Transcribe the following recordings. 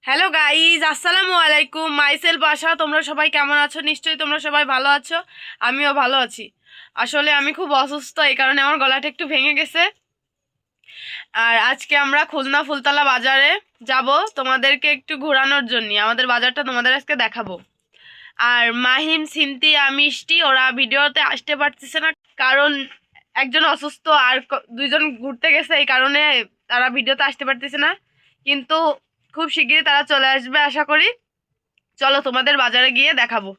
Hello guys, আসসালামু আলাইকুম। Micellar বাসা। তোমরা সবাই কেমন আছো? নিশ্চয়ই তোমরা সবাই ভালো আছো, আমিও ভালো আছি। আসলে আমি খুব অসুস্থ, এই কারণে আমার গলাটা একটু ভেঙে গেছে। আর আজকে আমরা খুলনা ফুলতলা বাজারে যাব তোমাদেরকে একটু ঘোরানোর জন্য। আমাদের বাজারটা তোমাদের আজকে দেখাবো। আর মাহিম, সিনথিয়া, মিষ্টি ওরা ভিডিওতে আসতে পারতেছে না, কারণ একজন অসুস্থ আর দুইজন ঘুরতে গেছে, এই কারণে তারা ভিডিওতে আসতে পারতেছে না। কিন্তু খুব শিগগিরই তারা চলে আসবে আশা করি। চলো তোমাদের বাজারে গিয়ে দেখাবো,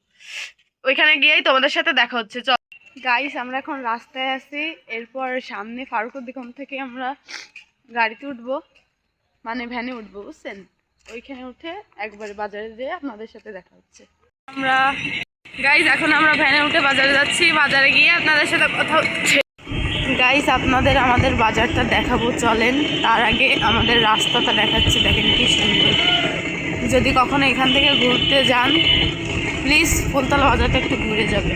ওইখানে গিয়েই তোমাদের সাথে দেখা হচ্ছে। চল গাইস, আমরা এখন রাস্তায় আছি। এরপর সামনে ফারুকের দোকান থেকে আমরা গাড়িতে উঠবো, মানে ভ্যানে উঠবো, বুঝছেন? ওইখানে উঠে একবারে বাজারে যেয়ে আপনাদের সাথে দেখা হচ্ছে। আমরা গাইস এখন আমরা ভ্যানে উঠে বাজারে যাচ্ছি। বাজারে গিয়ে আপনাদের সাথে কথা হচ্ছে। গাইস, আপনাদের আমাদের বাজারটা দেখাবো, চলেন। তার আগে আমাদের রাস্তাটা দেখাচ্ছি, দেখেন কি সুন্দর। যদি কখনো এখান থেকে ঘুরতে যান, প্লিজ ফুলতলা বাজারটা একটু ঘুরে যাবে।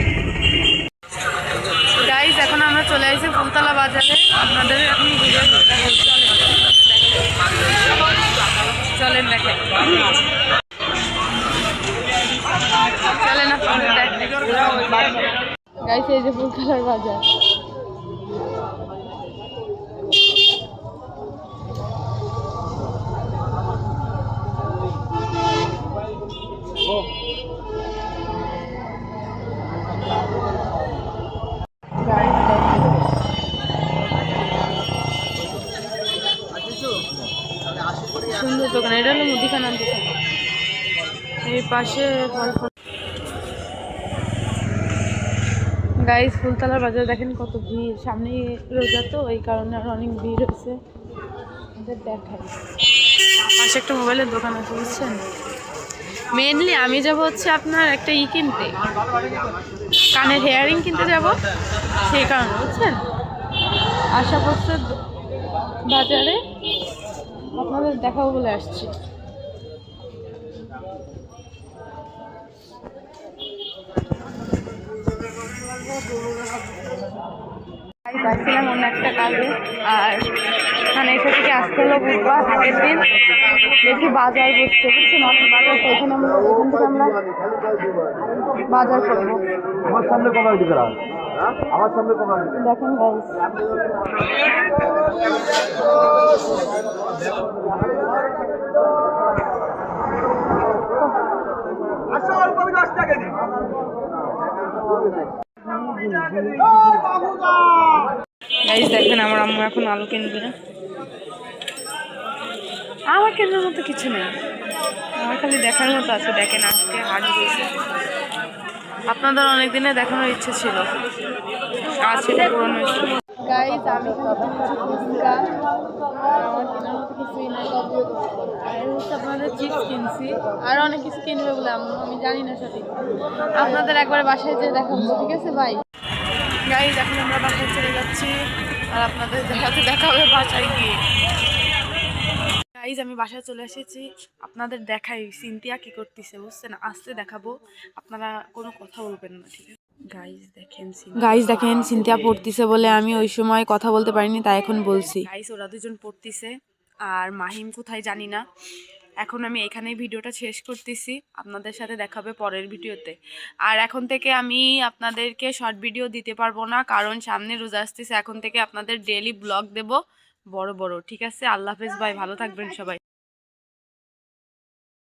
গাইস, এখন আমরা চলে আসছি ফুলতলা বাজারে। আপনাদের এখন ঘুরে চলেন দেখেন, চলেন আপনাদের গাইস, এই যে ফুলতলার বাজার। সুন্দর দোকান, এটা হলো মুদিখানার দোকান। এই পাশে গাইস, ফুলতলার বাজারে দেখেন কত ভিড়। সামনে রোজা তো, এই কারণে আর অনেক ভিড় হয়েছে। দেখাই, পাশে একটা মোবাইলের দোকান আছে, বুঝছেন? মেনলি আমি যাব হচ্ছে আপনার একটা কিনতে, কানের হেয়ারিং কিনতে যাব, সেই কারণে, বুঝছেন? আশা করছে বাজারে আপনাদের দেখাবো বলে আসছি। যাচ্ছিলাম অন্য একটা কাজে, আর এখানে এসে থেকে আসতে হলো বুধবার, হাটের দিন। দেখি বাজার বসছে, বুঝছেন? অনেক বাজার, তো এখানে আমরা এখান থেকে আমরা বাজার করবো। আমার সামনে কমাই দিতে, আমার সামনে কমাই দিতে, দেখেন গাইস। গাইস দেখেন, আমার আম্মু এখন আলু কিনবে। আমার কেনার মতো কিছু নেই, আমার খালি দেখার মতো আছে। দেখেন আজকে হাট বসে, আপনাদের অনেক দিনে দেখানোর ইচ্ছে ছিল, আজ সেটা পূরণ হয়েছে। গাইস, আমি ফুচকা, আমার কেনার মতো কিছুই নাই। আর হচ্ছে আপনাদের চিপস কিনছি, আর অনেক কিছু কিনবে বলে আমি জানি না সঠিক। আপনাদের একবার বাসায় যেয়ে দেখাবো, ঠিক আছে ভাই? গাইস, এখন আমরা বাসায় চলে যাচ্ছি, আর আপনাদের দেখা হবে বাসায় গিয়ে। গাইস, আমি বাসায় চলে এসেছি। আপনাদের দেখাই সিনথিয়া কি করতেছে, বুঝছেন? আসতে দেখাবো, আপনারা কোনো কথা বলবেন না, ঠিক আছে? গাইস দেখেন সিনথিয়া পড়তিছে বলে আমি ওই সময় কথা বলতে পারিনি, তাই এখন বলছি। গাইস, ওরা দুজন পড়তিছে, আর মাহিম কোথায় জানি না। এখন আমি এখানেই ভিডিওটা শেষ করতেছি, আপনাদের সাথে দেখাবে পরের ভিডিওতে। আর এখন থেকে আমি আপনাদেরকে শর্ট ভিডিও দিতে পারবো না, কারণ সামনে রোজা আসতেছে। এখন থেকে আপনাদের ডেইলি ব্লগ দেব, বড় বড়, ঠিক আছে? আল্লাহ হাফেজ ভাই, ভালো থাকবেন সবাই।